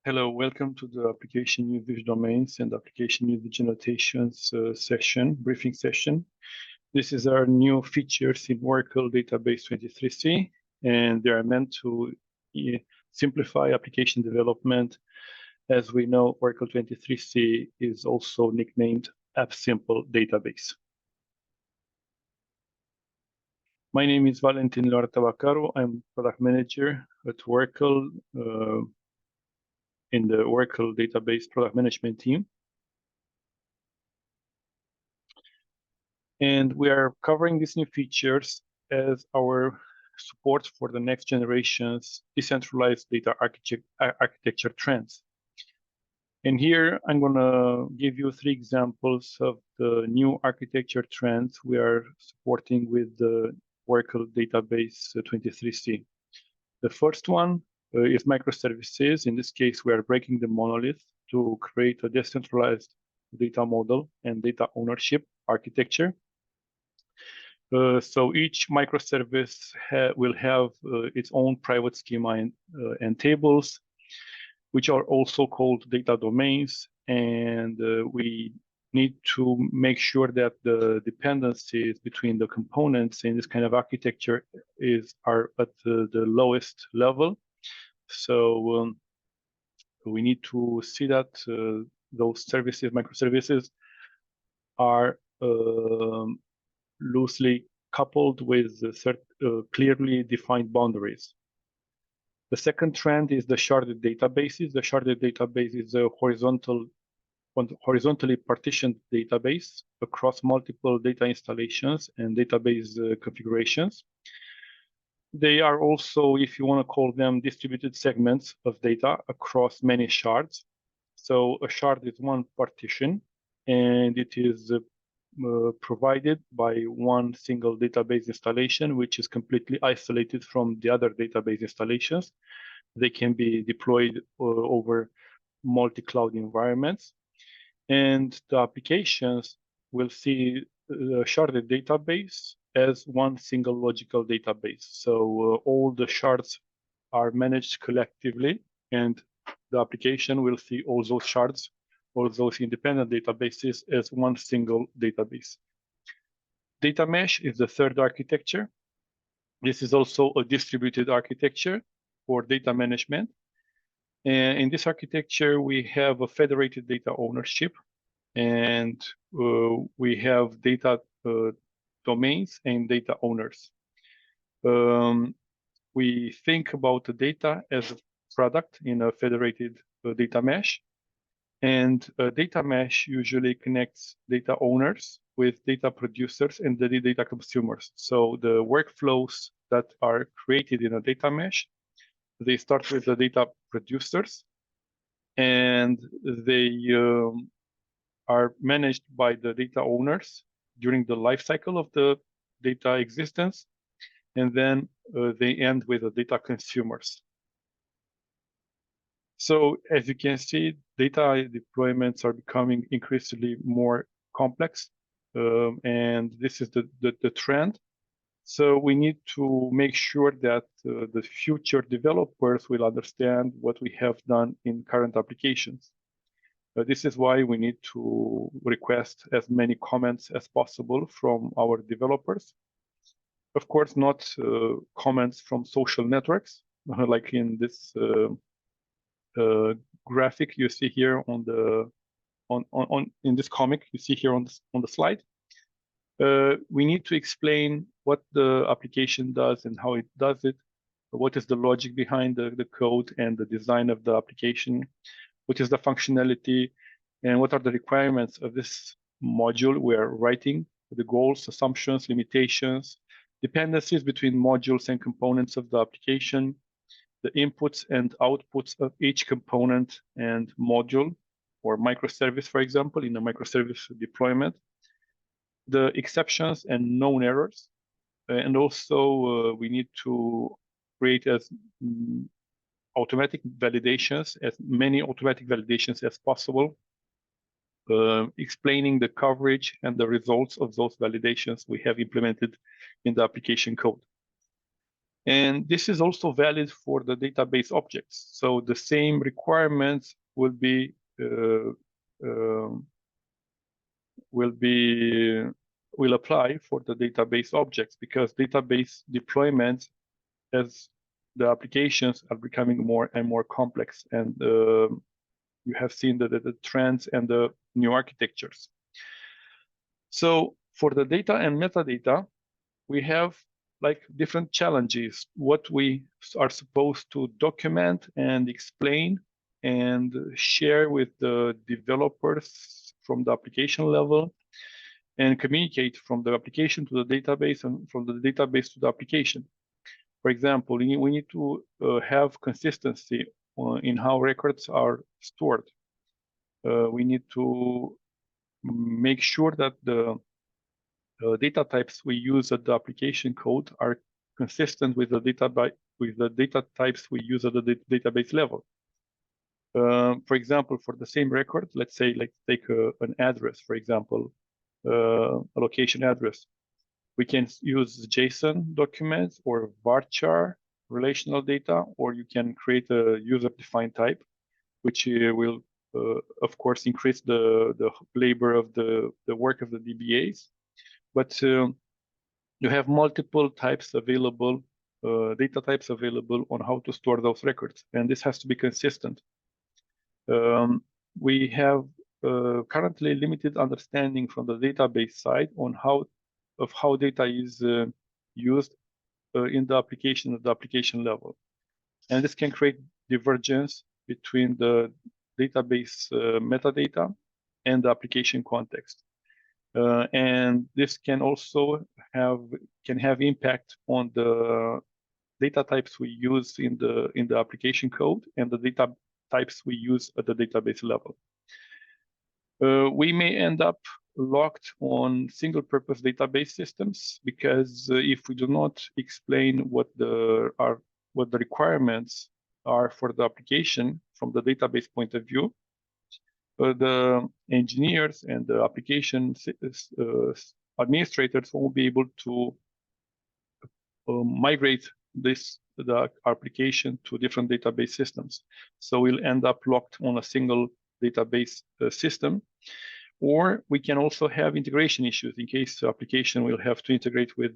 Hello, welcome to the application usage domains and application usage annotations briefing session. This is our new features in Oracle Database 23c, and they are meant to simplify application development. As we know, Oracle 23c is also nicknamed AppSimple Database. My name is Valentin Loartabacaro. I'm product manager at Oracle in the Oracle Database product management team. And we are covering these new features as our support for the next generation's decentralized data architecture trends. And here I'm going to give you 3 examples of the new architecture trends we are supporting with the Oracle Database 23c. The first one is microservices. In this case, we are breaking the monolith to create a decentralized data model and data ownership architecture. So each microservice will have its own private schema and tables, which are also called data domains. And we need to make sure that the dependencies between the components in this kind of architecture are at the lowest level. So we need to see that those services, microservices, are loosely coupled with clearly defined boundaries. The second trend is the sharded databases. The sharded database is a horizontally partitioned database across multiple data installations and database configurations. They are also, if you want to call them, distributed segments of data across many shards. So a shard is one partition, and it is provided by one single database installation, which is completely isolated from the other database installations. They can be deployed over multi-cloud environments. And the applications will see the sharded database as one single logical database. So all the shards are managed collectively, and the application will see all those shards, all those independent databases as one single database. Data mesh is the third architecture. This is also a distributed architecture for data management. And in this architecture, we have a federated data ownership, and we have data domains and data owners. We think about the data as a product in a federated data mesh. And a data mesh usually connects data owners with data producers and the data consumers. So the workflows that are created in a data mesh, they start with the data producers, and they are managed by the data owners during the life cycle of the data existence, and then they end with the data consumers. So as you can see, data deployments are becoming increasingly more complex, and this is the trend. So we need to make sure that the future developers will understand what we have done in current applications. This is why we need to request as many comments as possible from our developers. Of course, not comments from social networks, like in this graphic you see here in this comic you see here on the slide. We need to explain what the application does and how it does it. What is the logic behind the code and the design of the application? What is the functionality, and what are the requirements of this module we are writing? The goals, assumptions, limitations, dependencies between modules and components of the application, the inputs and outputs of each component and module or microservice, for example, in a microservice deployment, the exceptions and known errors. And also we need to create as automatic validations, as many automatic validations as possible, explaining the coverage and the results of those validations we have implemented in the application code. And this is also valid for the database objects. So the same requirements will apply for the database objects, because database deployments as the applications are becoming more and more complex, and you have seen the trends and the new architectures. So for the data and metadata, we have like different challenges, what we are supposed to document and explain and share with the developers from the application level, and communicate from the application to the database and from the database to the application. For example, we need to have consistency in how records are stored. We need to make sure that the data types we use at the application code are consistent with the data types we use at the database level. For example, for the same record, let's say, take an address, for example, a location address. We can use JSON documents or varchar relational data, or you can create a user-defined type, which will, of course, increase the labor of the work of the DBAs. But you have multiple types available, data types available on how to store those records, and this has to be consistent. We have currently limited understanding from the database side on how data is used in the application at the application level, and this can create divergence between the database metadata and the application context. And this can also have impact on the data types we use in the application code and the data types we use at the database level. We may end up locked on single-purpose database systems, because if we do not explain what the requirements are for the application from the database point of view, the engineers and the application administrators won't be able to migrate the application to different database systems. So we'll end up locked on a single database system. Or we can also have integration issues in case the application will have to integrate with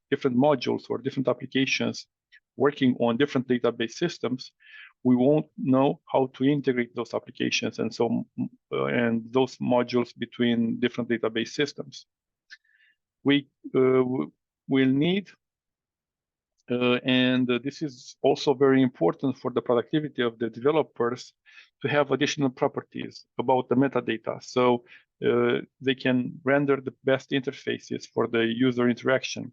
different modules or different applications working on different database systems. We won't know how to integrate those applications and those modules between different database systems. We will need, and this is also very important for the productivity of the developers, to have additional properties about the metadata, so they can render the best interfaces for the user interaction,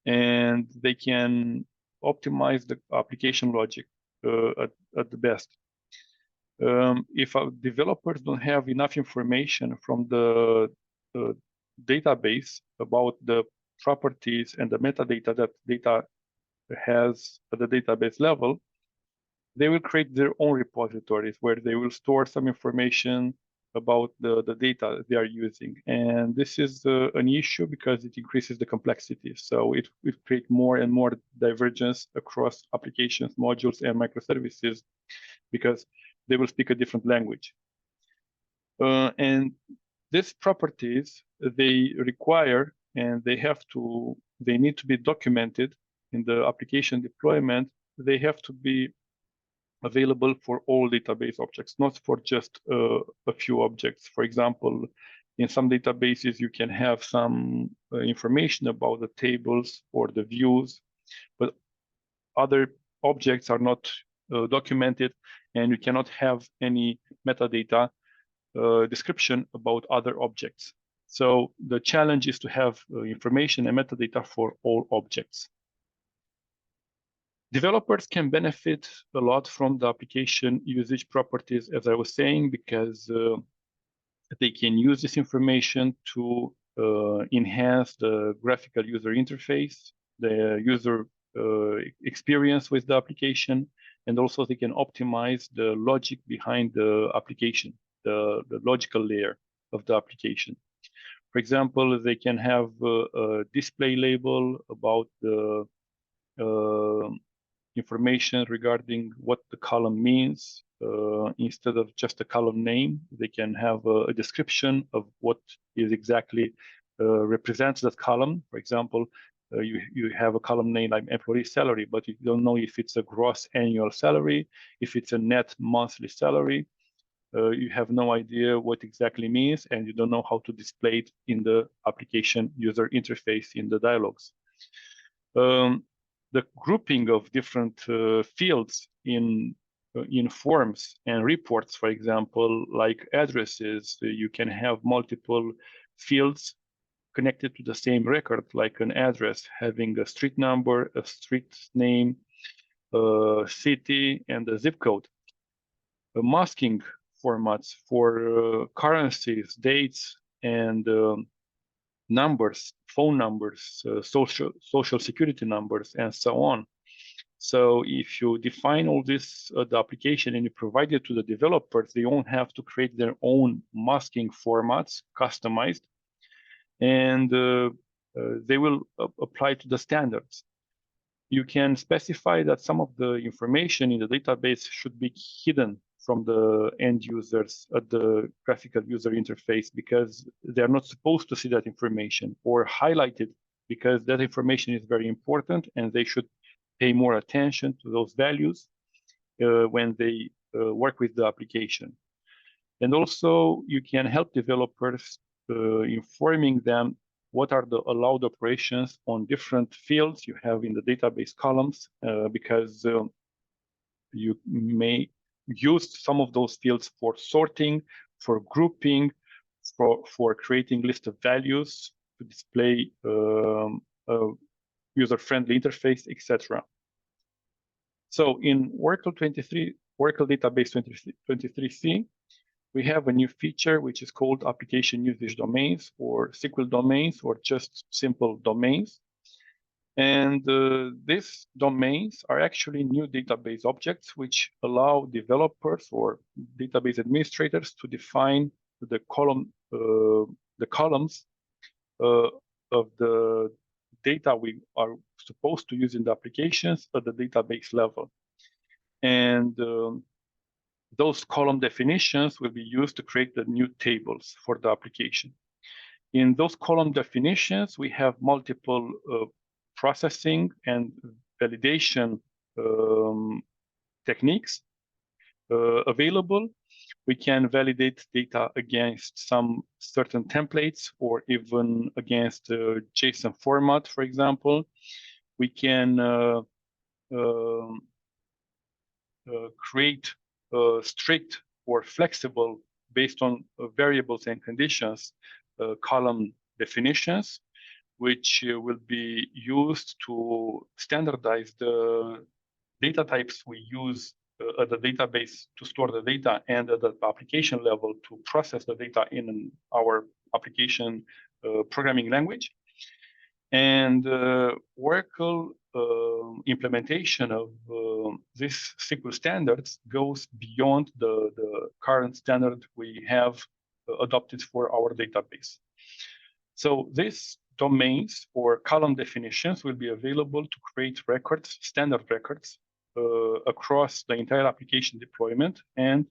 and they can optimize the application logic at the best. If our developers don't have enough information from the database about the properties and the metadata that data has at the database level, they will create their own repositories where they will store some information about the data they are using. And this is an issue because it increases the complexity. So it will create more and more divergence across applications, modules, and microservices, because they will speak a different language. And these properties, they require, and they need to be documented in the application deployment. They have to be available for all database objects, not for just a few objects. For example, in some databases, you can have some information about the tables or the views, but other objects are not documented, and you cannot have any metadata description about other objects. So the challenge is to have information and metadata for all objects. Developers can benefit a lot from the application usage properties, as I was saying, because they can use this information to enhance the graphical user interface, the user experience with the application, and also they can optimize the logic behind the application, the logical layer of the application. For example, they can have a display label about the information regarding what the column means. Instead of just a column name, they can have a description of what is exactly represents that column. For example, you have a column name like employee salary, but you don't know if it's a gross annual salary, if it's a net monthly salary. You have no idea what exactly means, and you don't know how to display it in the application user interface in the dialogues. The grouping of different fields in forms and reports, for example, like addresses, you can have multiple fields connected to the same record, like an address having a street number, a street name, a city, and a zip code. Masking formats for currencies, dates, and numbers, phone numbers, social security numbers, and so on. So if you define all this, the application, and you provide it to the developers, they won't have to create their own masking formats, customized, and they will apply to the standards. You can specify that some of the information in the database should be hidden from the end users at the graphical user interface because they're not supposed to see that information, or highlighted because that information is very important and they should pay more attention to those values when they work with the application. And also you can help developers informing them what are the allowed operations on different fields you have in the database columns, because you may use some of those fields for sorting, for grouping, for creating list of values to display a user-friendly interface, etc. So in Oracle Database 23c, we have a new feature which is called Application Usage Domains, or SQL Domains, or just simple domains. And these domains are actually new database objects which allow developers or database administrators to define the columns of the data we are supposed to use in the applications at the database level. And those column definitions will be used to create the new tables for the application. In those column definitions, we have multiple processing and validation techniques available. We can validate data against some certain templates or even against JSON format, for example. We can create strict or flexible, based on variables and conditions, column definitions, which will be used to standardize the data types we use at the database to store the data, and at the application level to process the data in our application programming language. And Oracle implementation of these SQL standards goes beyond the current standard we have adopted for our database. So these domains or column definitions will be available to create records, standard records, across the entire application deployment and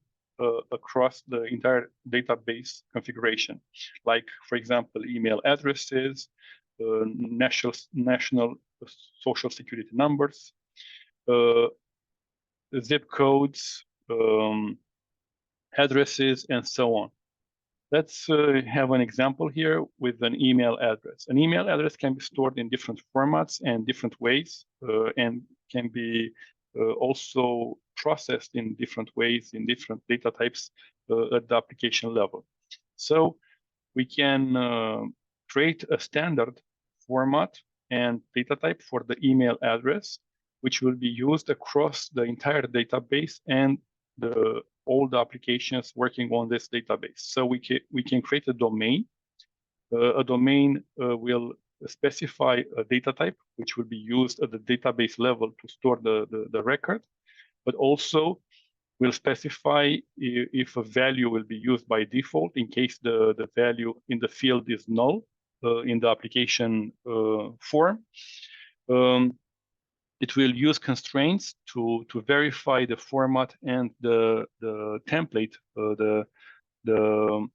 across the entire database configuration. Like, for example, email addresses, national social security numbers, zip codes, addresses, and so on. Let's have an example here with an email address. An email address can be stored in different formats and different ways, and can be also processed in different ways in different data types at the application level. So we can create a standard format and data type for the email address, which will be used across the entire database and all the applications working on this database. So we can create a domain. A domain will specify a data type, which will be used at the database level to store the record, but also will specify if a value will be used by default in case the value in the field is null in the application form. it will use constraints to verify the format and the template, the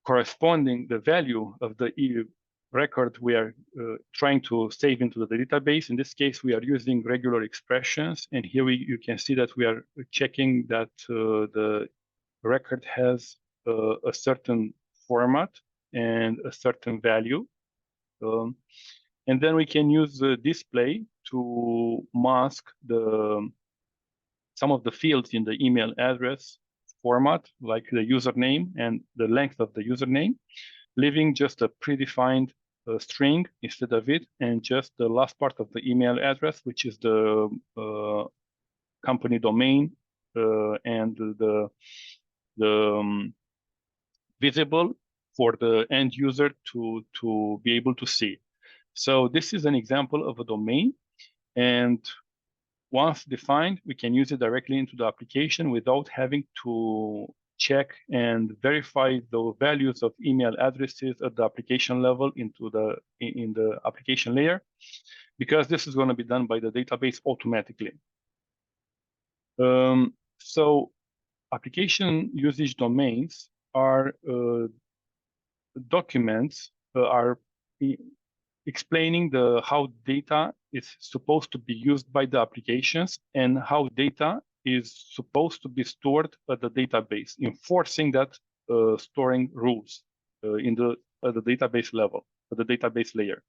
corresponding the value of the record we are trying to save into the database. In this case, we are using regular expressions, and here you can see that we are checking that the record has a certain format and a certain value. And then we can use the display to mask some of the fields in the email address format, like the username and the length of the username, leaving just a predefined string instead of it, and just the last part of the email address, which is the company domain and the visible for the end user to be able to see. So this is an example of a domain, and once defined, we can use it directly into the application without having to check and verify the values of email addresses at the application level in the application layer, because this is going to be done by the database automatically. So application usage domains are documents are explaining how data is supposed to be used by the applications and how data is supposed to be stored at the database, enforcing that storing rules at the database level, at the database layer.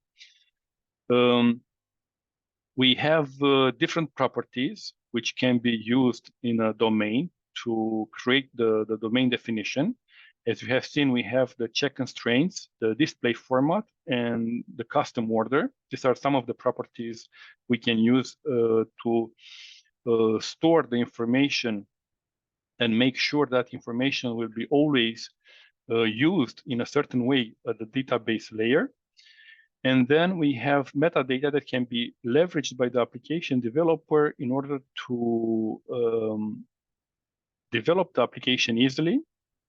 We have different properties which can be used in a domain to create the domain definition. As you have seen, we have the check constraints, the display format, and the custom order. These are some of the properties we can use to store the information and make sure that information will be always used in a certain way at the database layer. And then we have metadata that can be leveraged by the application developer in order to develop the application easily,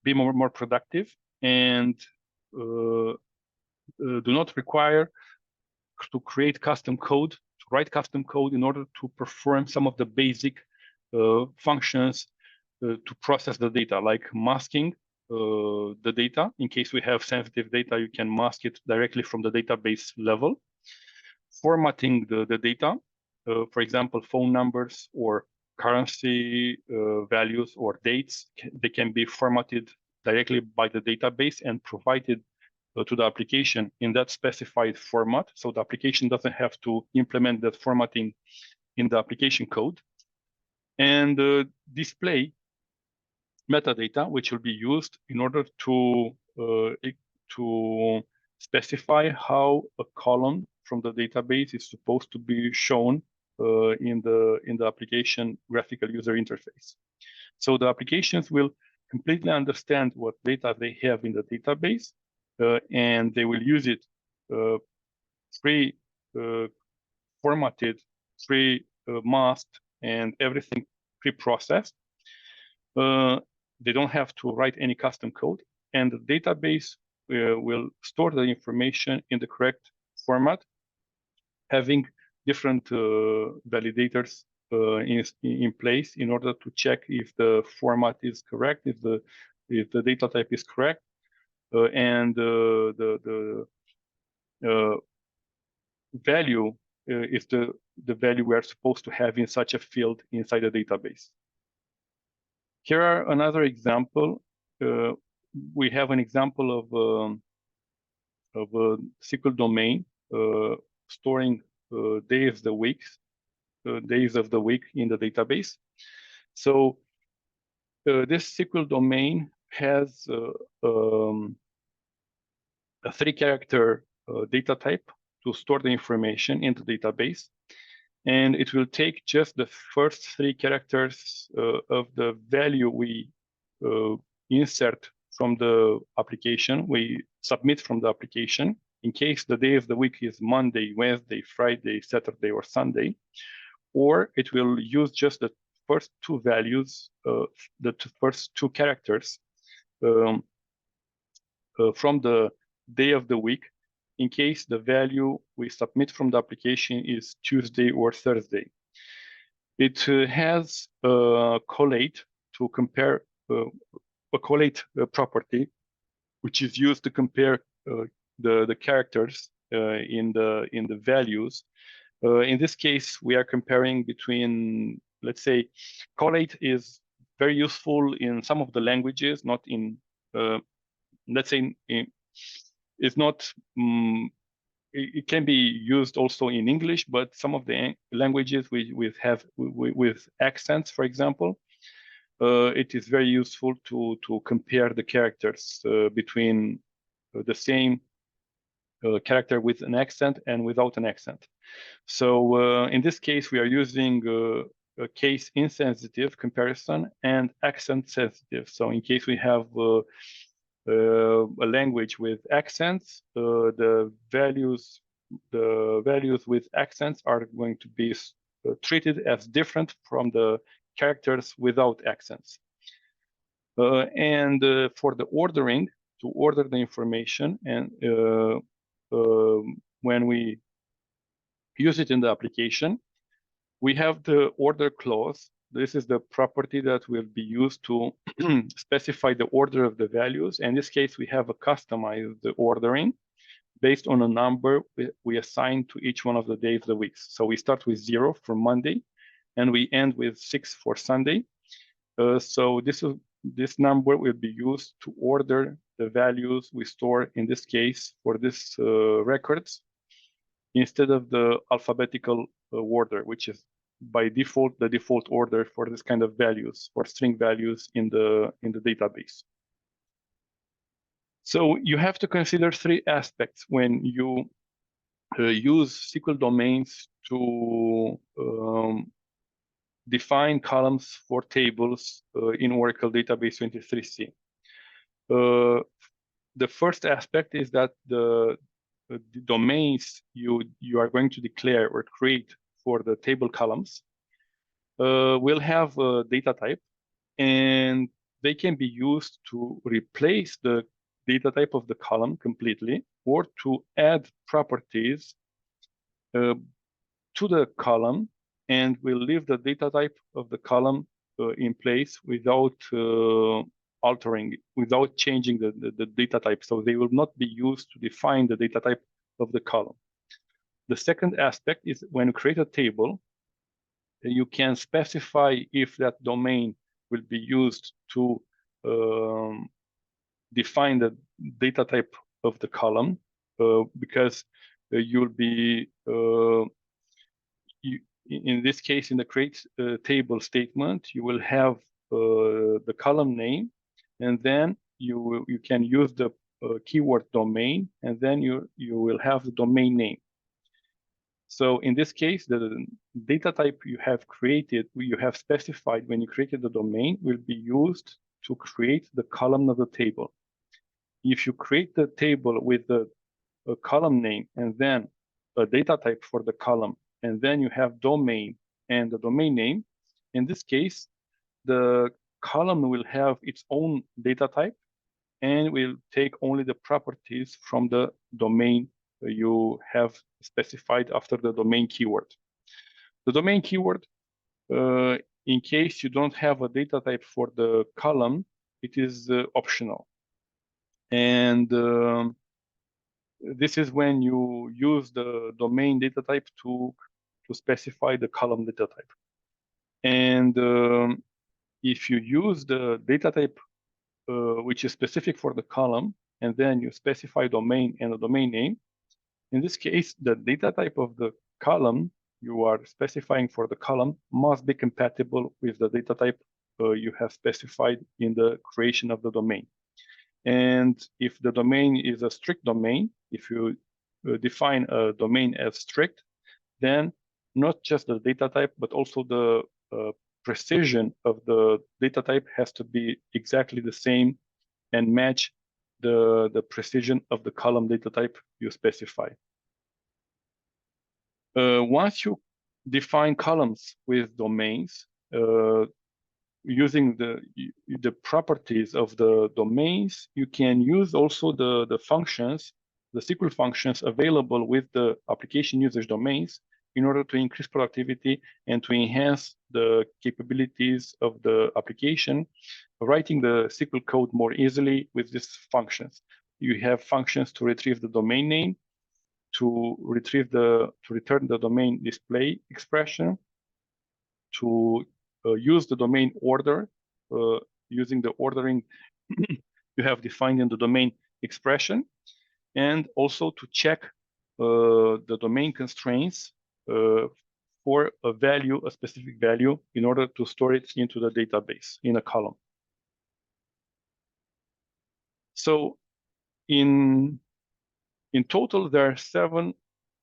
be more productive, and do not require to create custom code, to write custom code in order to perform some of the basic functions to process the data, like masking the data. In case we have sensitive data, you can mask it directly from the database level. Formatting the data, for example, phone numbers or currency values or dates, they can be formatted directly by the database and provided to the application in that specified format. So the application doesn't have to implement that formatting in the application code. And display metadata, which will be used in order to specify how a column from the database is supposed to be shown in the application graphical user interface. So the applications will completely understand what data they have in the database, and they will use it pre-formatted, pre-masked, and everything pre-processed. They don't have to write any custom code, and the database will store the information in the correct format, having different validators in place in order to check if the format is correct, if the data type is correct, and the value is the value we are supposed to have in such a field inside the database. Here are another example. We have an example of a SQL domain storing days of the week in the database. So this SQL domain has a 3-character data type to store the information in the database. And it will take just the first 3 characters of the value we insert from the application, we submit from the application. In case the day of the week is Monday, Wednesday, Friday, Saturday, or Sunday, or it will use just the first 2 values, the first 2 characters from the day of the week in case the value we submit from the application is Tuesday or Thursday. It has a collate to compare a collate property, which is used to compare the characters in the values. In this case, we are comparing between, let's say, collate is very useful in some of the languages, not in, let's say, it's not, it can be used also in English, but some of the languages with accents, for example, it is very useful to compare the characters between the same character with an accent and without an accent. So in this case, we are using a case insensitive comparison and accent sensitive. So in case we have a language with accents, the values with accents are going to be treated as different from the characters without accents. And for the ordering, to order the information, and when we use it in the application, we have the order clause. This is the property that will be used to specify the order of the values. In this case, we have a customized ordering based on a number we assign to each one of the days of the week. So we start with 0 for Monday, and we end with 6 for Sunday. So this number will be used to order the values we store, in this case, for this records, instead of the alphabetical order, which is by default the default order for this kind of values, for string values in the database. So you have to consider 3 aspects when you use SQL domains to define columns for tables in Oracle Database 23c. The first aspect is that the domains you are going to declare or create for the table columns will have a data type, and they can be used to replace the data type of the column completely, or to add properties to the column, and will leave the data type of the column in place without altering, without changing the data type. So they will not be used to define the data type of the column. The second aspect is when you create a table, you can specify if that domain will be used to define the data type of the column, because you'll be, in this case, in the create table statement, you will have the column name, and then you can use the keyword domain, and then you will have the domain name. So in this case, the data type you have created, you have specified when you created the domain, will be used to create the column of the table. If you create the table with a column name and then a data type for the column, and then you have domain and the domain name, in this case, the column will have its own data type and will take only the properties from the domain you have specified after the domain keyword. The domain keyword, in case you don't have a data type for the column, it is optional. And this is when you use the domain data type to specify the column data type. And if you use the data type which is specific for the column, and then you specify domain and the domain name, in this case, the data type of the column you are specifying for the column must be compatible with the data type you have specified in the creation of the domain. And if the domain is a strict domain, if you define a domain as strict, then not just the data type, but also the precision of the data type has to be exactly the same and match the precision of the column data type you specify. Once you define columns with domains, using the properties of the domains, you can use also the functions the SQL functions available with the application usage domains in order to increase productivity and to enhance the capabilities of the application, writing the SQL code more easily with these functions. You have functions to retrieve the domain name, to return the domain display expression, to use the domain order using the ordering you have defined in the domain expression, and also to check the domain constraints for a specific value, in order to store it into the database in a column. So in total, there are 7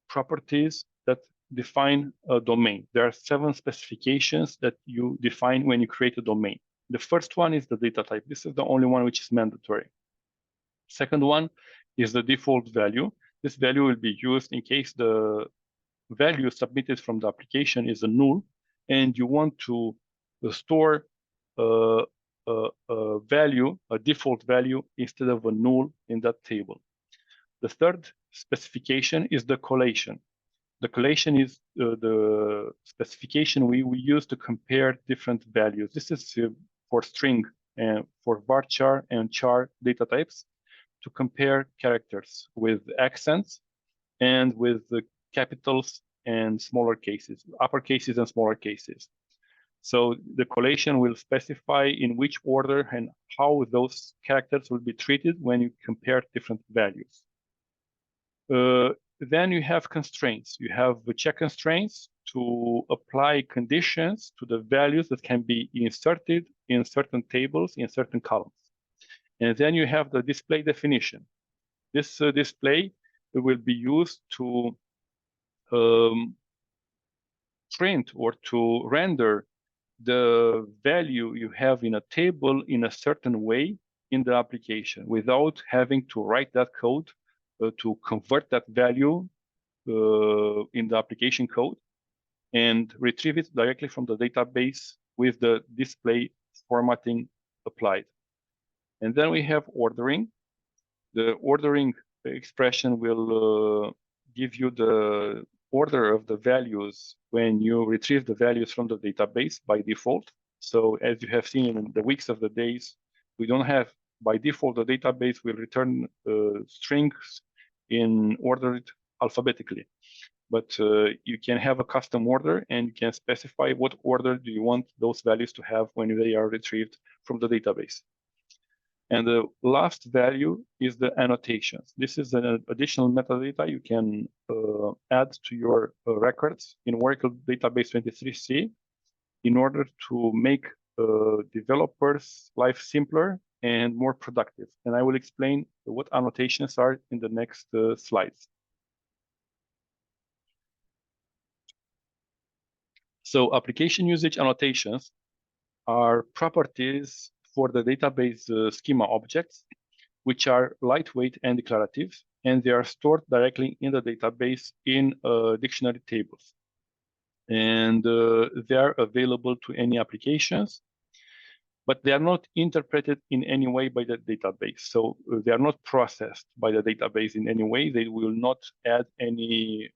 properties that define a domain. There are 7 specifications that you define when you create a domain. The first one is the data type. This is the only one which is mandatory. Second one is the default value. This value will be used in case the value submitted from the application is a null, and you want to store a default value instead of a null in that table. The third specification is the collation. The collation is the specification we use to compare different values. This is for string and for varchar and char data types, to compare characters with accents and with the capitals and smaller cases, upper cases and smaller cases. So the collation will specify in which order and how those characters will be treated when you compare different values. Then you have constraints. You have the check constraints to apply conditions to the values that can be inserted in certain tables, in certain columns. And then you have the display definition. This display will be used to print or to render the value you have in a table in a certain way in the application, without having to write that code to convert that value in the application code and retrieve it directly from the database with the display formatting applied. And then we have ordering. The ordering expression will give you the order of the values when you retrieve the values from the database by default. So as you have seen in the weeks of the days, we don't have, by default, the database will return strings in ordered alphabetically. But you can have a custom order, and you can specify what order do you want those values to have when they are retrieved from the database. And the last value is the annotations. This is an additional metadata you can add to your records in Oracle Database 23c in order to make developers' life simpler and more productive. And I will explain what annotations are in the next slides. So application usage annotations are properties for the database schema objects, which are lightweight and declarative, and they are stored directly in the database in dictionary tables. And they are available to any applications, but they are not interpreted in any way by the database. So they are not processed by the database in any way. They will not add any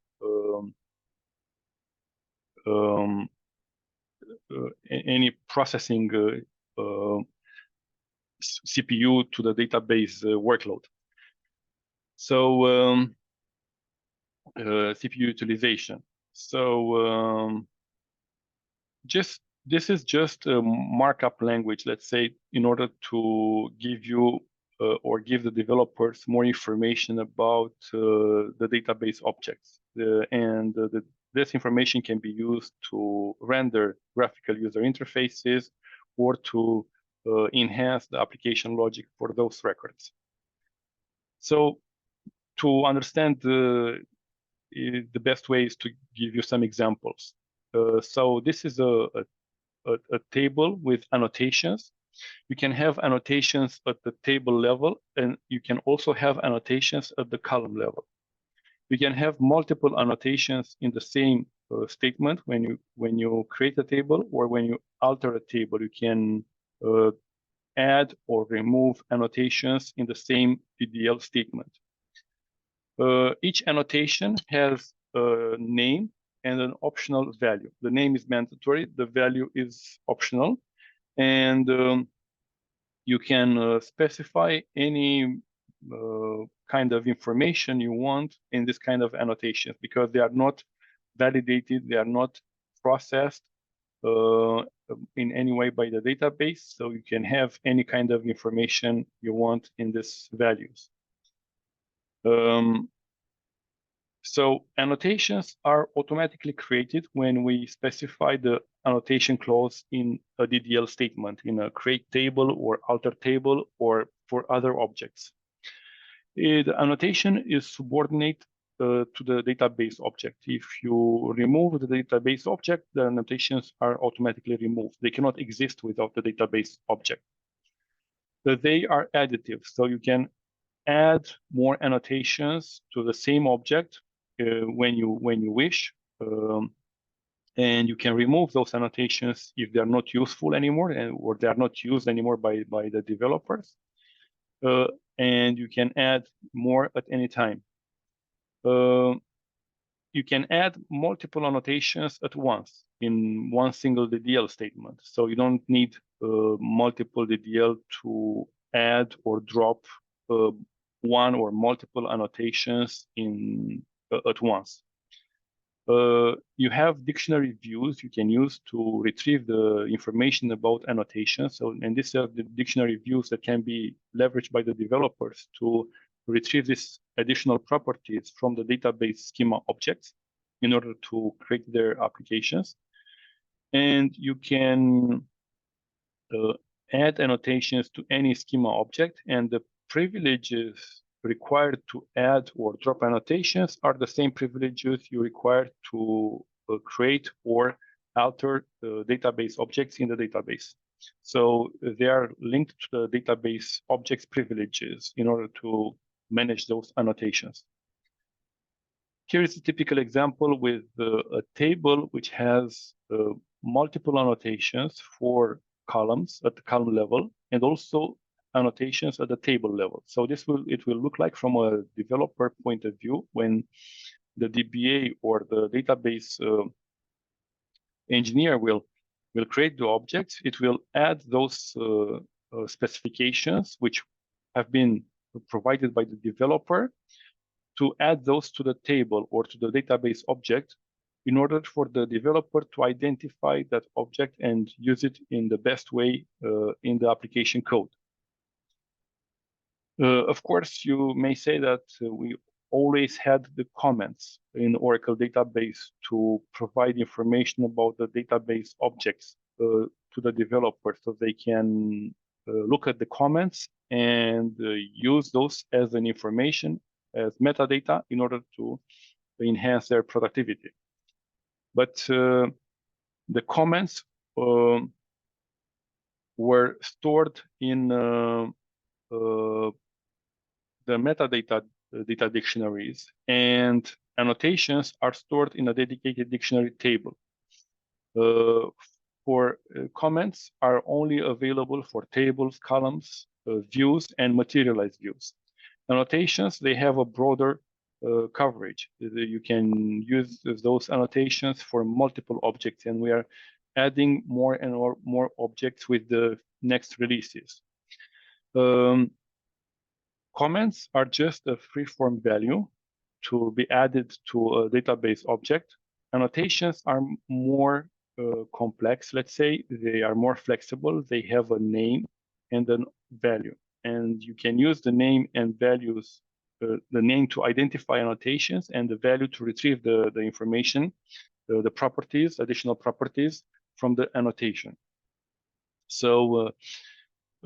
processing CPU to the database workload. So CPU utilization. So this is just a markup language, let's say, in order to give you or give the developers more information about the database objects. This information can be used to render graphical user interfaces or to enhance the application logic for those records. So to understand the best way is to give you some examples. So this is a table with annotations. You can have annotations at the table level, and you can also have annotations at the column level. You can have multiple annotations in the same statement when you create a table, or when you alter a table. You can add or remove annotations in the same DDL statement. Each annotation has a name and an optional value. The name is mandatory, the value is optional, and you can specify any kind of information you want in this kind of annotations because they are not validated, they are not processed in any way by the database, so you can have any kind of information you want in these values. So annotations are automatically created when we specify the annotation clause in a DDL statement, in a create table or alter table or for other objects. The annotation is subordinate to the database object. If you remove the database object, the annotations are automatically removed. They cannot exist without the database object. They are additive, so you can add more annotations to the same object when you wish, and you can remove those annotations if they are not useful anymore or they are not used anymore by the developers. And you can add more at any time. You can add multiple annotations at once in one single DDL statement. So you don't need multiple DDL to add or drop one or multiple annotations at once. You have dictionary views you can use to retrieve the information about annotations. So, and these are the dictionary views that can be leveraged by the developers to retrieve these additional properties from the database schema objects in order to create their applications. And you can add annotations to any schema object, and the privileges required to add or drop annotations are the same privileges you require to create or alter database objects in the database. So they are linked to the database objects privileges in order to manage those annotations. Here is a typical example with a table which has multiple annotations for columns at the column level and also annotations at the table level. So it will look like from a developer point of view when the DBA or the database engineer will create the objects. It will add those specifications which have been provided by the developer to add those to the table or to the database object in order for the developer to identify that object and use it in the best way in the application code. Of course, you may say that we always had the comments in Oracle database to provide information about the database objects to the developer so they can look at the comments and use those as an information, as metadata in order to enhance their productivity. But the comments were stored in the metadata data dictionaries, and annotations are stored in a dedicated dictionary table. Comments are only available for tables, columns, views, and materialized views. Annotations, they have a broader coverage. You can use those annotations for multiple objects, and we are adding more and more objects with the next releases. Comments are just a free-form value to be added to a database object. Annotations are more complex, let's say. They are more flexible. They have a name and a value. And you can use the name and values, the name to identify annotations and the value to retrieve the information, the properties, additional properties from the annotation. So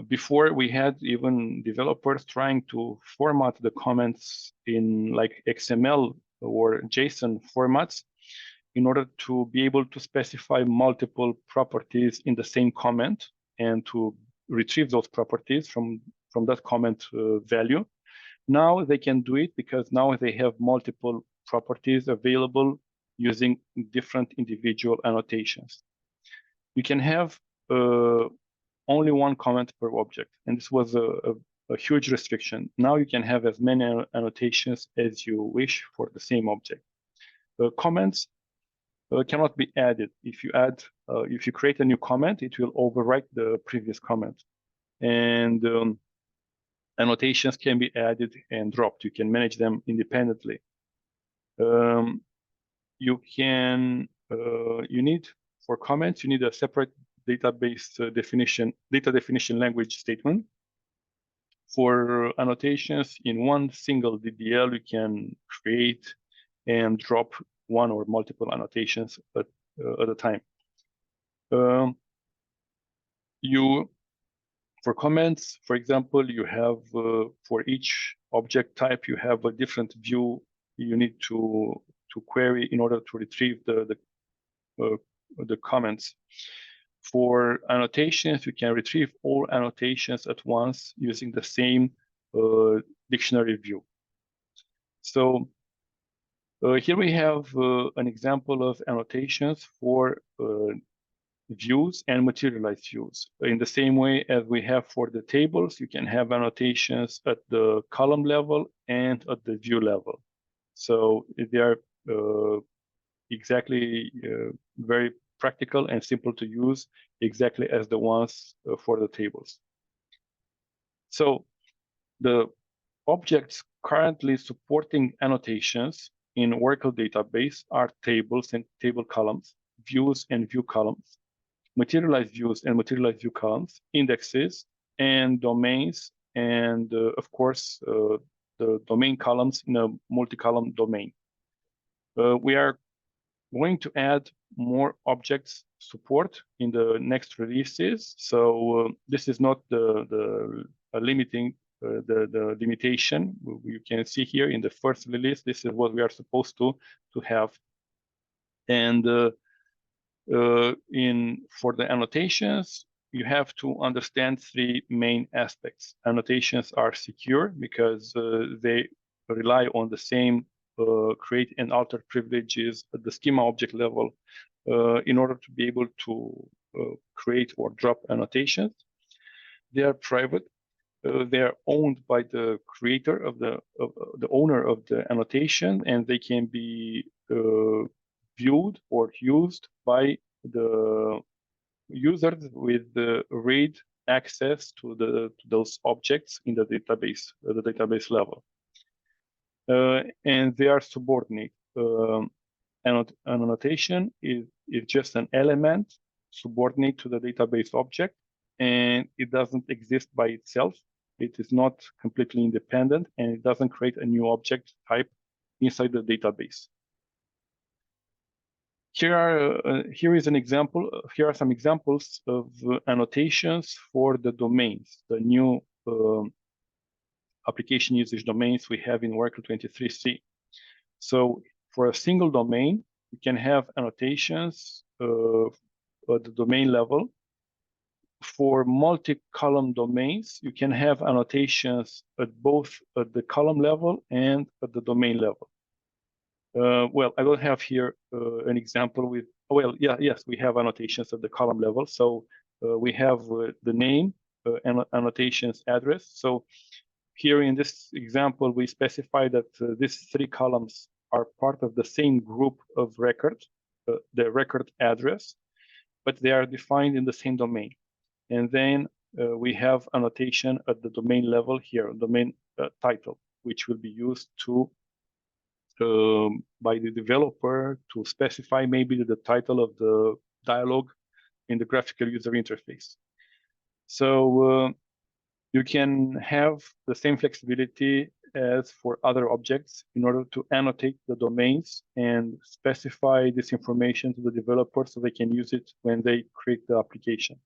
before we had even developers trying to format the comments in like XML or JSON formats in order to be able to specify multiple properties in the same comment and to retrieve those properties from that comment value. Now they can do it because now they have multiple properties available using different individual annotations. You can have only one comment per object, and this was a a huge restriction. Now you can have as many annotations as you wish for the same object. Comments cannot be added. If you create a new comment, it will overwrite the previous comment. And annotations can be added and dropped. You can manage them independently. You need for comments, you need a separate database data definition language statement. For annotations, in one single DDL, you can create and drop one or multiple annotations at a time. For comments, for example, you have for each object type, you have a different view you need to query in order to retrieve the comments. For annotations, you can retrieve all annotations at once using the same dictionary view. So here we have an example of annotations for views and materialized views. In the same way as we have for the tables, you can have annotations at the column level and at the view level. So they are exactly very practical and simple to use, exactly as the ones for the tables. So the objects currently supporting annotations in Oracle database are tables and table columns, views and view columns, materialized views and materialized view columns, indexes and domains, and of course, the domain columns in a multi-column domain. We are going to add more objects support in the next releases. So this is not the limitation. You can see here in the first release, this is what we are supposed to have. And for the annotations, you have to understand three main aspects. Annotations are secure because they rely on the same create and alter privileges at the schema object level in order to be able to create or drop annotations. They are private. They are owned by the creator of the owner of the annotation, and they can be viewed or used by the users with the read access to those objects in the database level. And they are subordinate. An annotation is just an element subordinate to the database object, and it doesn't exist by itself. It is not completely independent, and it doesn't create a new object type inside the database. Here is an example. Here are some examples of annotations for the domains, the new application usage domains we have in Oracle 23c. So for a single domain, you can have annotations at the domain level. For multi-column domains, you can have annotations at both at the column level and at the domain level. Well, I don't have here an example with, well, yes, we have annotations at the column level. So we have the name, annotations address. So here in this example, we specify that these three columns are part of the same group of records, the record address, but they are defined in the same domain. And then we have annotation at the domain level here, domain title, which will be used to by the developer to specify maybe the title of the dialog in the graphical user interface. So you can have the same flexibility as for other objects in order to annotate the domains and specify this information to the developer so they can use it when they create the application.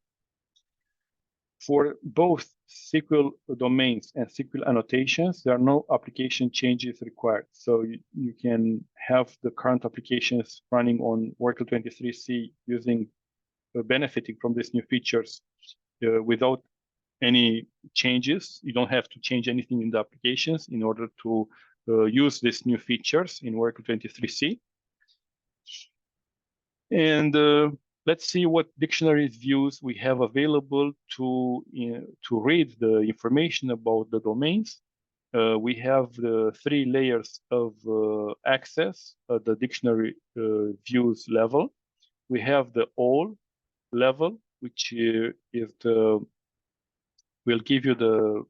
For both SQL domains and SQL annotations, there are no application changes required. So you can have the current applications running on Oracle 23c using benefiting from these new features without any changes. You don't have to change anything in the applications in order to use these new features in Oracle 23c. And let's see what dictionaries views we have available to read the information about the domains. We have the 3 layers of access at the dictionary views level. We have the all level, which will give you the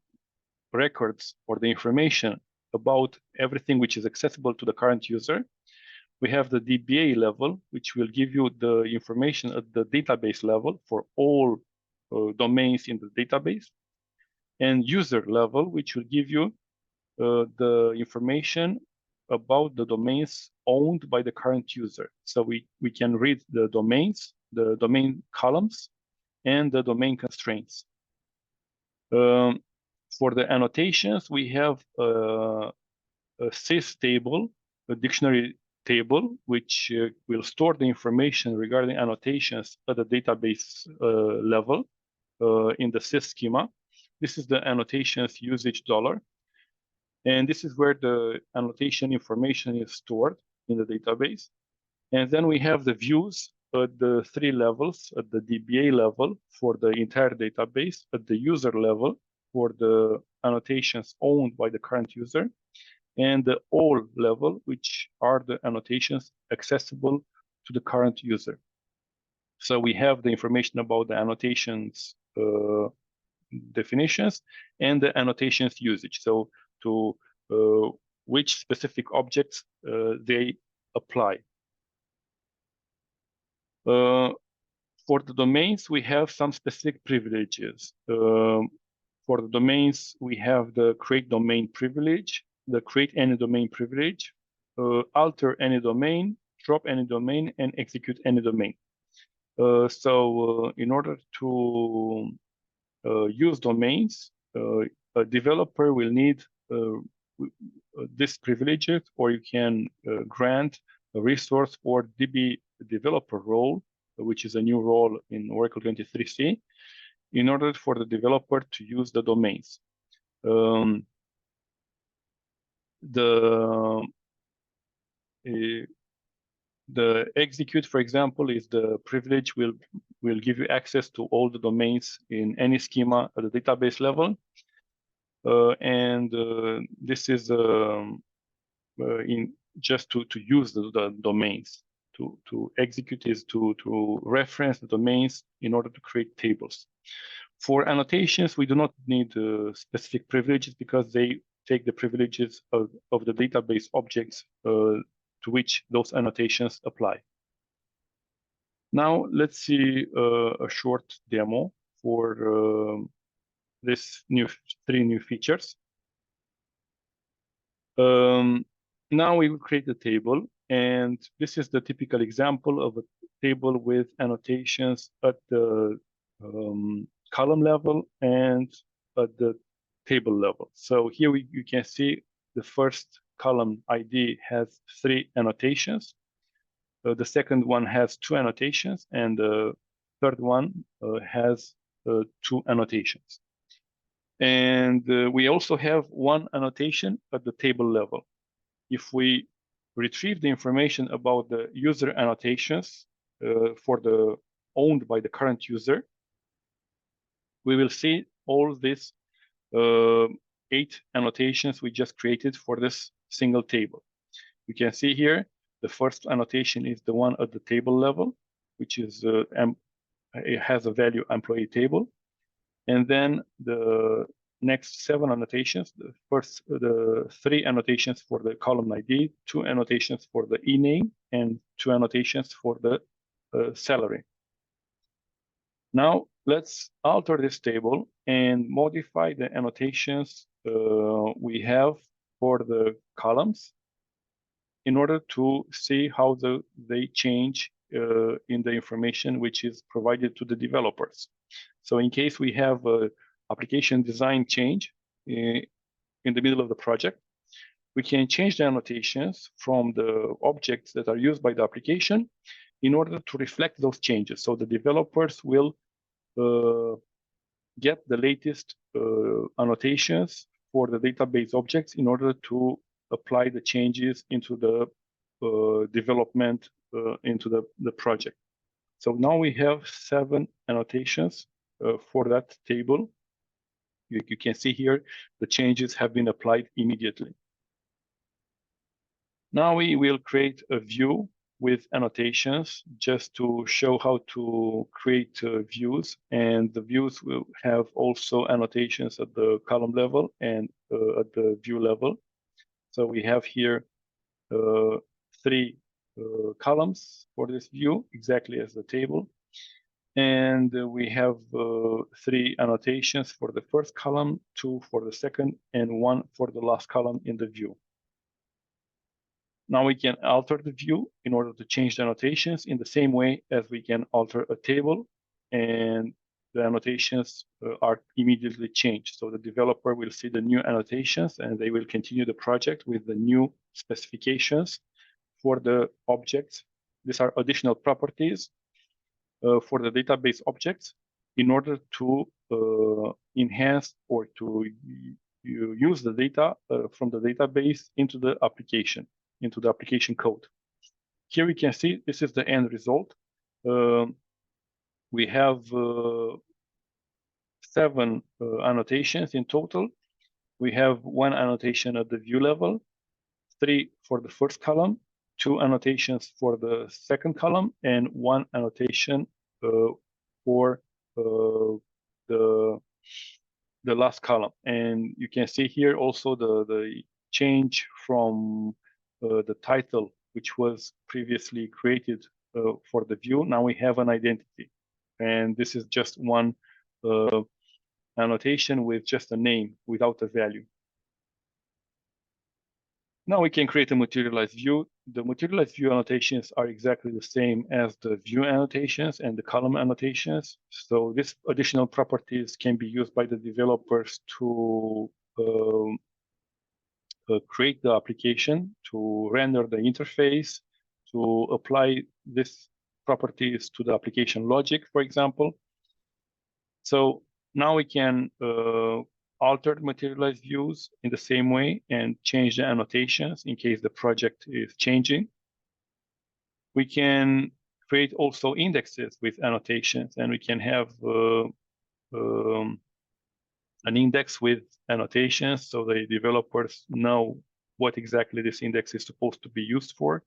records or the information about everything which is accessible to the current user. We have the DBA level, which will give you the information at the database level for all domains in the database. And user level, which will give you the information about the domains owned by the current user. So we can read the domains, the domain columns, and the domain constraints. For the annotations, we have a sys table, a dictionary table, which will store the information regarding annotations at the database level in the sys schema. This is the annotations usage $. And this is where the annotation information is stored in the database. And then we have the views at the 3 levels, at the DBA level for the entire database, at the user level for the annotations owned by the current user, and the all level, which are the annotations accessible to the current user. So we have the information about the annotations definitions and the annotations usage. So to which specific objects they apply. For the domains, we have some specific privileges. For the domains, we have the create domain privilege, the create any domain privilege, alter any domain, drop any domain, and execute any domain. So in order to use domains, a developer will need this privilege, or you can grant a resource or DB developer role, which is a new role in Oracle 23c, in order for the developer to use the domains. The execute, for example, is the privilege will give you access to all the domains in any schema at the database level. This is in just to use the domains. To execute is to reference the domains in order to create tables. For annotations, we do not need specific privileges because they take the privileges of the database objects to which those annotations apply. Now let's see a short demo for this 3 new features. Now we will create a table, and this is the typical example of a table with annotations at the column level and at the table level. So here you can see the first column ID has 3 annotations. The second one has 2 annotations, and the third one has 2 annotations. And we also have 1 annotation at the table level. If we retrieve the information about the user annotations for the owned by the current user, we will see all these 8 annotations we just created for this single table. You can see here the first annotation is the one at the table level, which is it has a value employee table, and then the next 7 annotations, the 3 annotations for the column ID, 2 annotations for the e-name, and 2 annotations for the salary. Now let's alter this table and modify the annotations we have for the columns in order to see how they change in the information which is provided to the developers. So in case we have a application design change in the middle of the project, we can change the annotations from the objects that are used by the application in order to reflect those changes. So the developers will get the latest annotations for the database objects in order to apply the changes into the development into the project. So now we have 7 annotations for that table. You can see here the changes have been applied immediately. Now we will create a view with annotations just to show how to create views, and the views will have also annotations at the column level and at the view level. So we have here 3 columns for this view, exactly as the table. And we have 3 annotations for the first column, 2 for the second, and 1 for the last column in the view. Now we can alter the view in order to change the annotations in the same way as we can alter a table, and the annotations are immediately changed. So the developer will see the new annotations and they will continue the project with the new specifications for the objects. These are additional properties for the database objects in order to enhance or to use the data from the database into the application code. Here we can see this is the end result. We have 7 annotations in total. We have 1 annotation at the view level, 3 for the first column, 2 annotations for the second column, and 1 annotation for the last column. And you can see here also the change from the title, which was previously created for the view. Now we have an identity, and this is just one annotation with just a name without a value. Now we can create a materialized view. The materialized view annotations are exactly the same as the view annotations and the column annotations. So these additional properties can be used by the developers to create the application, to render the interface, to apply these properties to the application logic, for example. So now we can alter the materialized views in the same way and change the annotations in case the project is changing. We can create also indexes with annotations, and we can have an index with annotations so the developers know what exactly this index is supposed to be used for.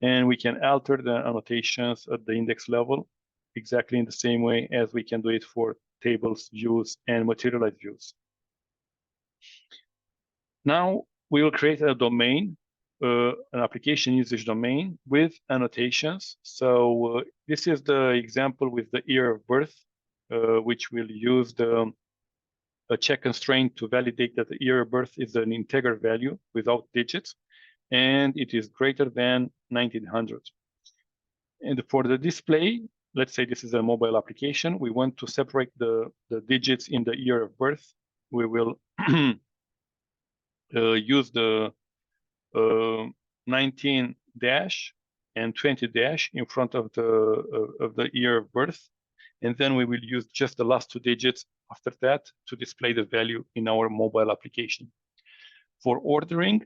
And we can alter the annotations at the index level exactly in the same way as we can do it for tables, views, and materialized views. Now we will create a domain, an application usage domain with annotations. So this is the example with the year of birth, which will use a check constraint to validate that the year of birth is an integer value without digits, and it is greater than 1900. And for the display, let's say this is a mobile application, we want to separate the digits in the year of birth. We will use the 19 dash and 20 dash in front of the year of birth, and then we will use just the last 2 digits after that to display the value in our mobile application. For ordering,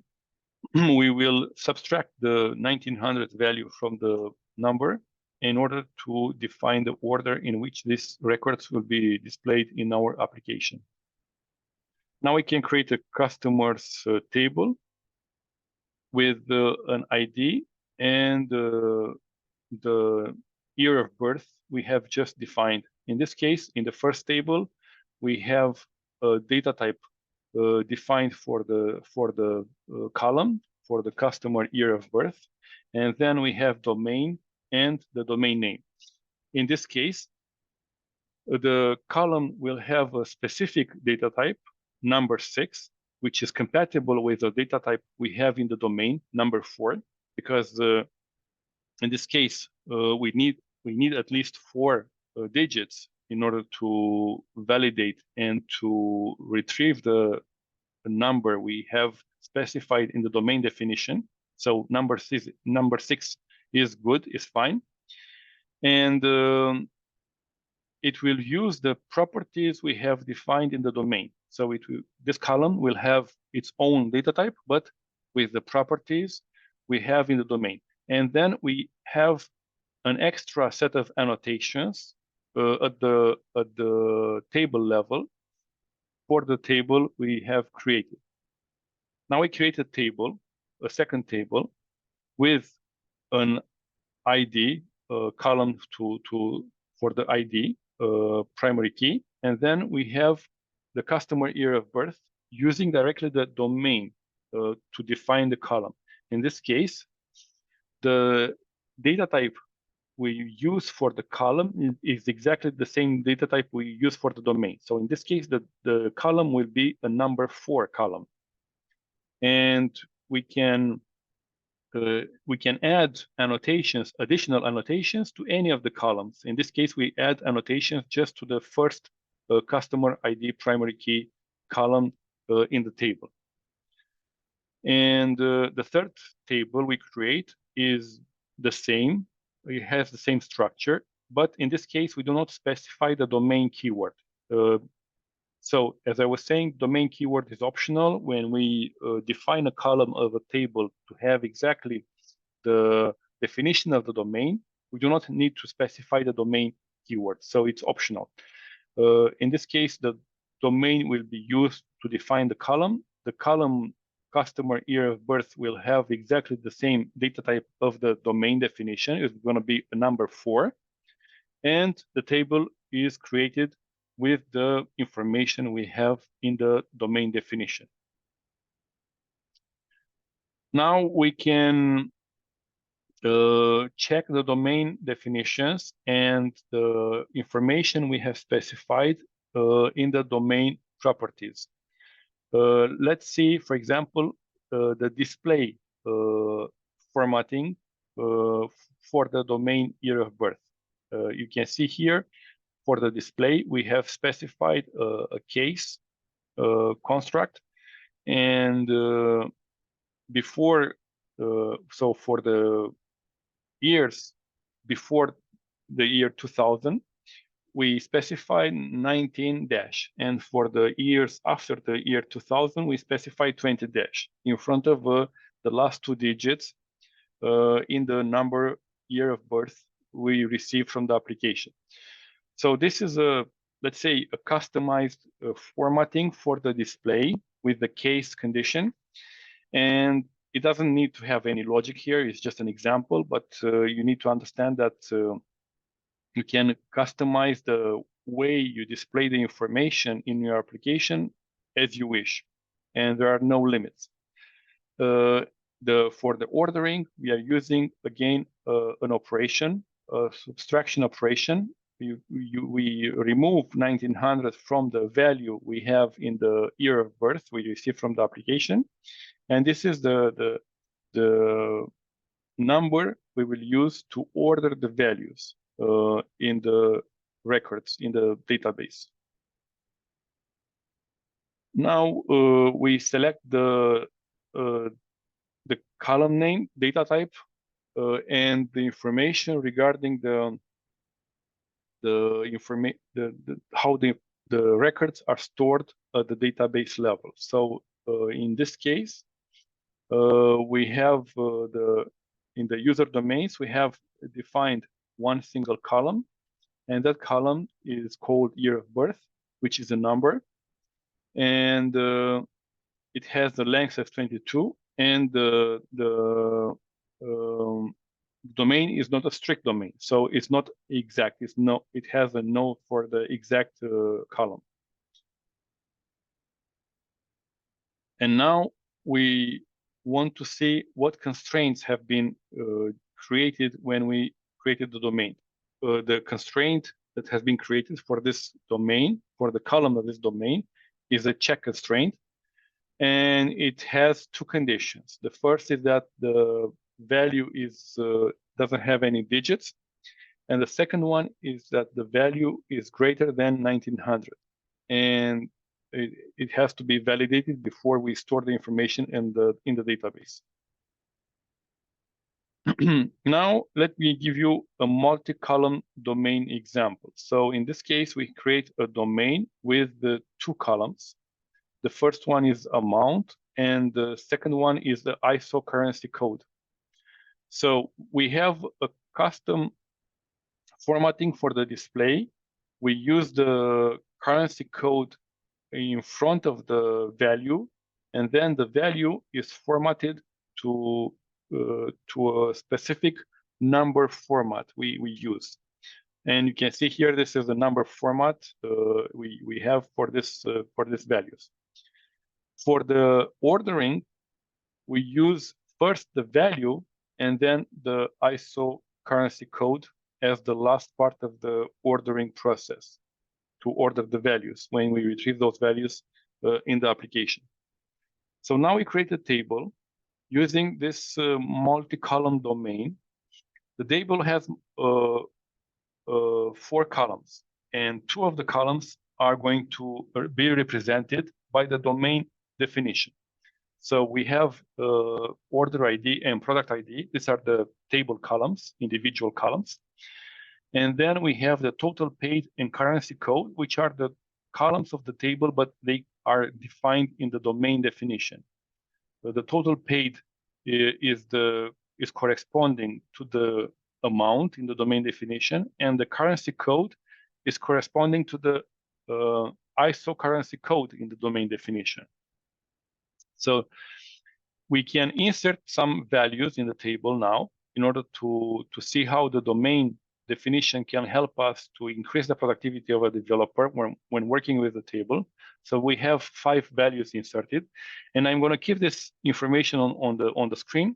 we will subtract the 1900 value from the number in order to define the order in which these records will be displayed in our application. Now we can create a customers table with an ID and the year of birth we have just defined. In this case, in the first table, we have a data type defined for the column for the customer year of birth, and then we have domain and the domain name. In this case, the column will have a specific data type, number 6, which is compatible with the data type we have in the domain, number 4, because in this case we need at least 4 digits in order to validate and to retrieve the number we have specified in the domain definition. So number 6 is good, is fine, and it will use the properties we have defined in the domain. So this column will have its own data type, but with the properties we have in the domain. And then we have an extra set of annotations at the table level for the table we have created. Now we create a table, a second table, with an ID column for the ID primary key, and then we have the customer year of birth using directly the domain to define the column. In this case, the data type we use for the column is exactly the same data type we use for the domain. So in this case, the column will be a number 4 column. And we can add annotations, additional annotations to any of the columns. In this case, we add annotations just to the first customer ID primary key column in the table. And the third table we create is the same. It has the same structure, but in this case, we do not specify the domain keyword. So as I was saying, domain keyword is optional when we define a column of a table to have exactly the definition of the domain. We do not need to specify the domain keyword, so it's optional. In this case, the domain will be used to define the column. The column customer year of birth will have exactly the same data type of the domain definition. It's going to be a number 4. And the table is created with the information we have in the domain definition. Now we can check the domain definitions and the information we have specified in the domain properties. Let's see, for example, the display formatting for the domain year of birth. You can see here, for the display, we have specified a case construct, and so for the years before the year 2000, we specified 19 dash, and for the years after the year 2000, we specified 20 dash in front of the last 2 digits in the number year of birth we received from the application. So this is let's say, a customized formatting for the display with the case condition, and it doesn't need to have any logic here. It's just an example, but you need to understand that you can customize the way you display the information in your application as you wish, and there are no limits. For the ordering, we are using, again, an operation, a subtraction operation. We remove 1900 from the value we have in the year of birth we receive from the application, and this is the number we will use to order the values in the records in the database. Now we select the column name, data type, and the information regarding how the records are stored at the database level. So in this case, we have in the user domains, we have defined one single column, and that column is called year of birth, which is a number, and it has the length of 22, and the domain is not a strict domain, so it's not exact. It has a no for the exact column. And now we want to see what constraints have been created when we created the domain. The constraint that has been created for this domain, for the column of this domain, is a check constraint, and it has 2 conditions. The first is that the value doesn't have any digits, and the second one is that the value is greater than 1900, and it has to be validated before we store the information in the database. Now let me give you a multi-column domain example. So in this case, we create a domain with the 2 columns. The first one is amount, and the second one is the ISO currency code. So we have a custom Formatting for the display, we use the currency code in front of the value, and then the value is formatted to a specific number format we use. And you can see here, this is the number format we have for this values. For the ordering, we use first the value and then the ISO currency code as the last part of the ordering process to order the values when we retrieve those values in the application. So now we create a table using this multi-column domain. The table has 4 columns, and 2 of the columns are going to be represented by the domain definition. So we have order ID and product ID. These are the table columns, individual columns. And then we have the total paid and currency code, which are the columns of the table, but they are defined in the domain definition. So the total paid is corresponding to the amount in the domain definition, and the currency code is corresponding to the ISO currency code in the domain definition. So we can insert some values in the table now in order to see how the domain definition can help us to increase the productivity of a developer when working with the table. So we have 5 values inserted, and I'm going to keep this information on the screen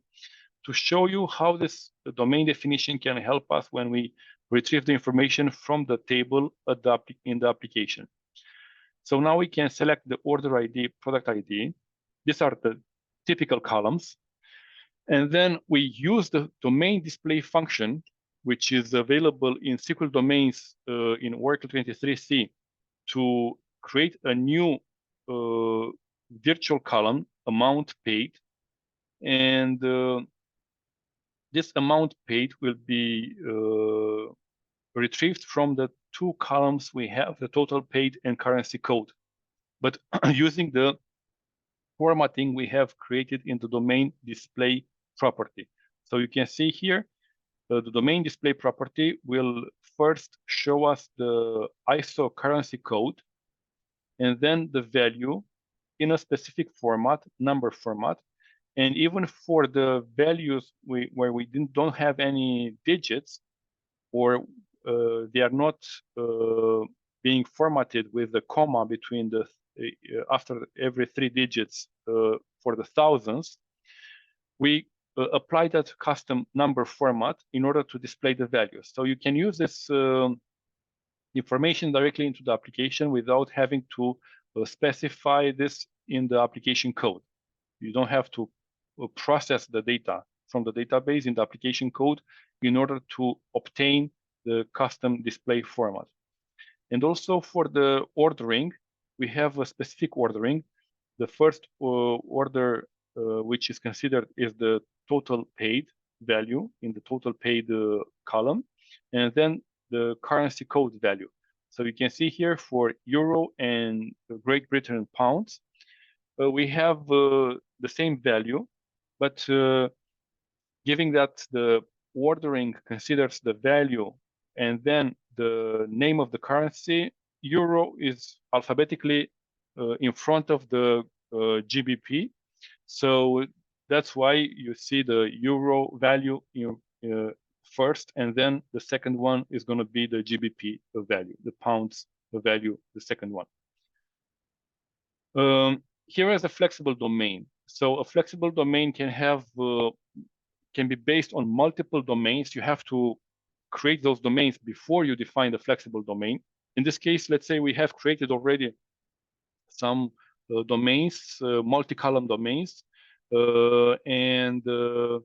to show you how this domain definition can help us when we retrieve the information from the table in the application. So now we can select the order ID, product ID. These are the typical columns. And then we use the domain display function, which is available in SQL domains in Oracle 23c, to create a new virtual column, amount paid. And this amount paid will be retrieved from the 2 columns we have, the total paid and currency code, but using the formatting we have created in the domain display property. So you can see here, the domain display property will first show us the ISO currency code, and then the value in a specific format, number format. And even for the values where we don't have any digits, or they are not being formatted with the comma between the after every 3 digits for the thousands, we apply that custom number format in order to display the values. So you can use this information directly into the application without having to specify this in the application code. You don't have to process the data from the database in the application code in order to obtain the custom display format. And also for the ordering, we have a specific ordering. The first order which is considered is the total paid value in the total paid column, and then the currency code value. So you can see here for Euro and Great Britain pounds, we have the same value, but giving that the ordering considers the value and then the name of the currency, Euro is alphabetically in front of the GBP. So that's why you see the Euro value first, and then the second one is going to be the GBP value, the pounds value, the second one. Here is a flexible domain. So a flexible domain can be based on multiple domains. You have to create those domains before you define the flexible domain. In this case, let's say we have created already some domains, multi-column domains, and the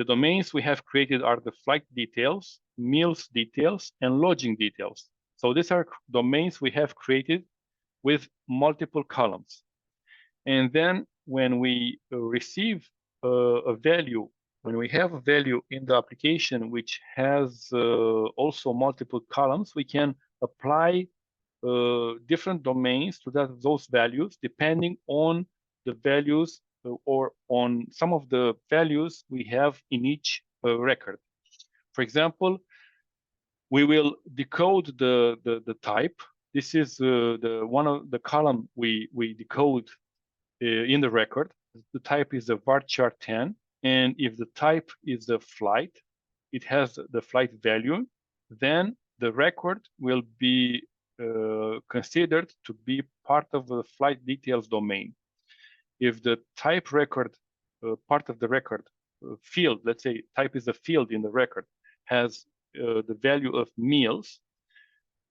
domains we have created are the flight details, meals details, and lodging details. So these are domains we have created with multiple columns. And then when we receive a value, when we have a value in the application which has also multiple columns, we can apply different domains to those values depending on the values or on some of the values we have in each record. For example, we will decode the type. This is the one of the column we decode in the record. The type is a varchar 10, and if the type is a flight, it has the flight value, then the record will be considered to be part of the flight details domain. If the type record, part of the record field, let's say type is a field in the record, has the value of meals,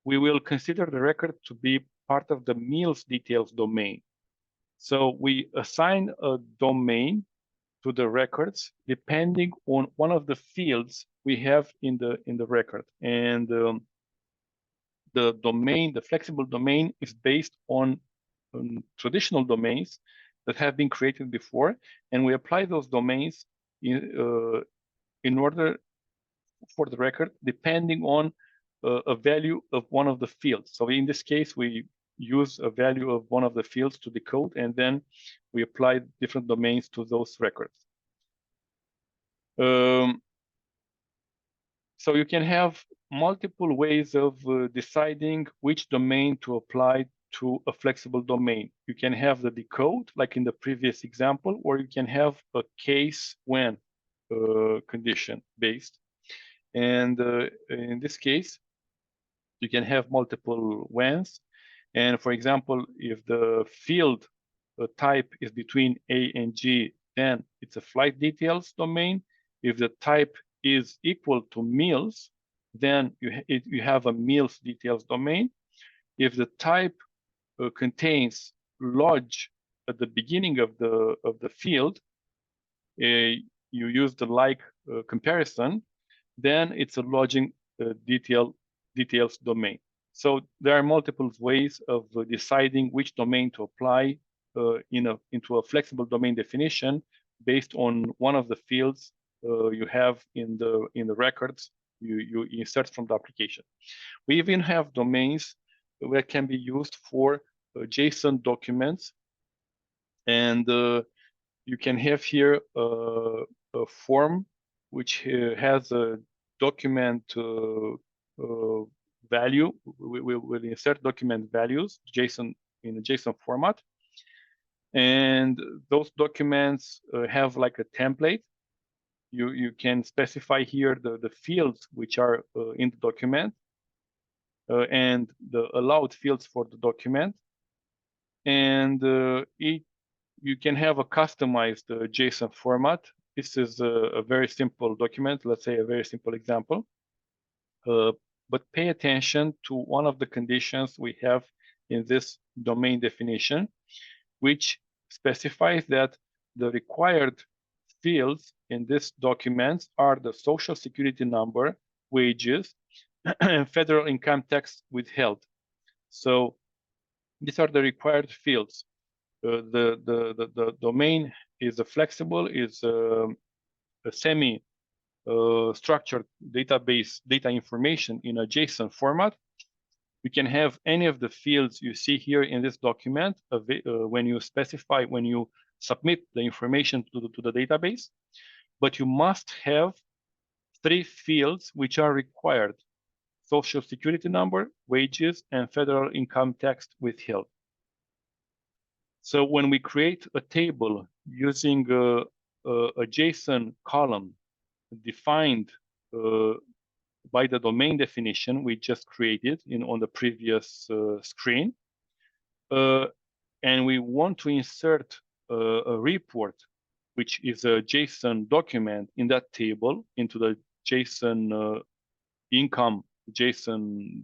we will consider the record to be part of the meals details domain. So we assign a domain to the records depending on one of the fields we have in the record. And the domain, the flexible domain, is based on traditional domains that have been created before, and we apply those domains in order for the record depending on a value of one of the fields. So in this case, we use a value of one of the fields to decode, and then we apply different domains to those records. So you can have multiple ways of deciding which domain to apply to a flexible domain. You can have the decode, like in the previous example, or you can have a case when condition based. And in this case, you can have multiple whens. And for example, if the field type is between A and G, then it's a flight details domain. If the type is equal to meals, then you have a meals details domain. If the type contains log at the beginning of the field, you use the like comparison, then it's a logging details domain. So there are multiple ways of deciding which domain to apply into a flexible domain definition based on one of the fields you have in the records you insert from the application. We even have domains that can be used for JSON documents, and you can have here a form which has a document value. We will insert document values JSON in a JSON format, and those documents have like a template. You can specify here the fields which are in the document and the allowed fields for the document, and you can have a customized JSON format. This is a very simple document, let's say a very simple example. But pay attention to one of the conditions we have in this domain definition, which specifies that the required fields in this document are the social security number, wages, and federal income tax withheld. So these are the required fields. The domain is a flexible, is a semi structured database data information in a JSON format. You can have any of the fields you see here in this document when you submit the information to the database, but you must have 3 fields which are required: social security number, wages, and federal income tax withheld. So when we create a table using a JSON column defined by the domain definition we just created on the previous screen, and we want to insert a report, which is a JSON document in that table into the JSON income JSON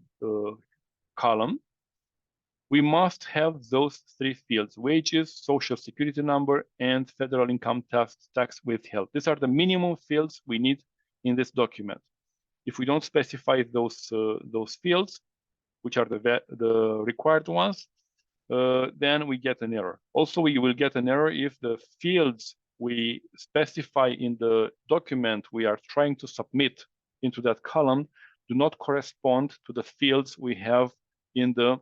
column, we must have those 3 fields: wages, social security number, and federal income tax withheld. These are the minimum fields we need in this document. If we don't specify those fields, which are the required ones, then we get an error. Also, we will get an error if the fields we specify in the document we are trying to submit into that column do not correspond to the fields we have in the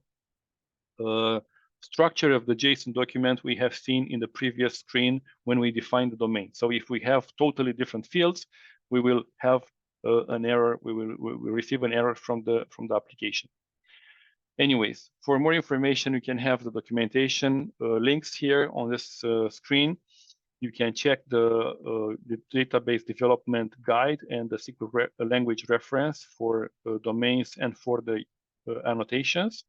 structure of the JSON document we have seen in the previous screen when we defined the domain. So if we have totally different fields, we will have an error. We will receive an error from the application. Anyways, for more information, you can have the documentation links here on this screen. You can check the database development guide and the SQL language reference for domains and for the annotations.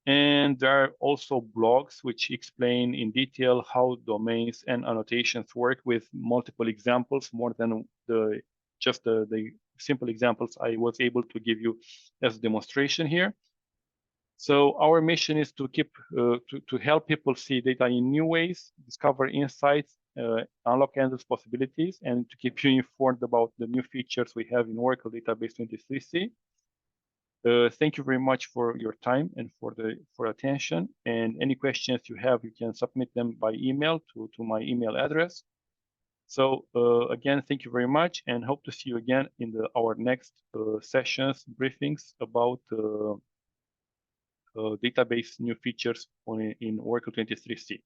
And there are also blogs which explain in detail how domains and annotations work with multiple examples, more than just the simple examples I was able to give you as a demonstration here. So our mission is to keep to help people see data in new ways, discover insights, unlock endless possibilities, and to keep you informed about the new features we have in Oracle Database 23c. Thank you very much for your time and for attention. And any questions you have, you can submit them by email to my email address. So again, thank you very much, and hope to see you again in our next sessions, briefings about database new features in Oracle 23c.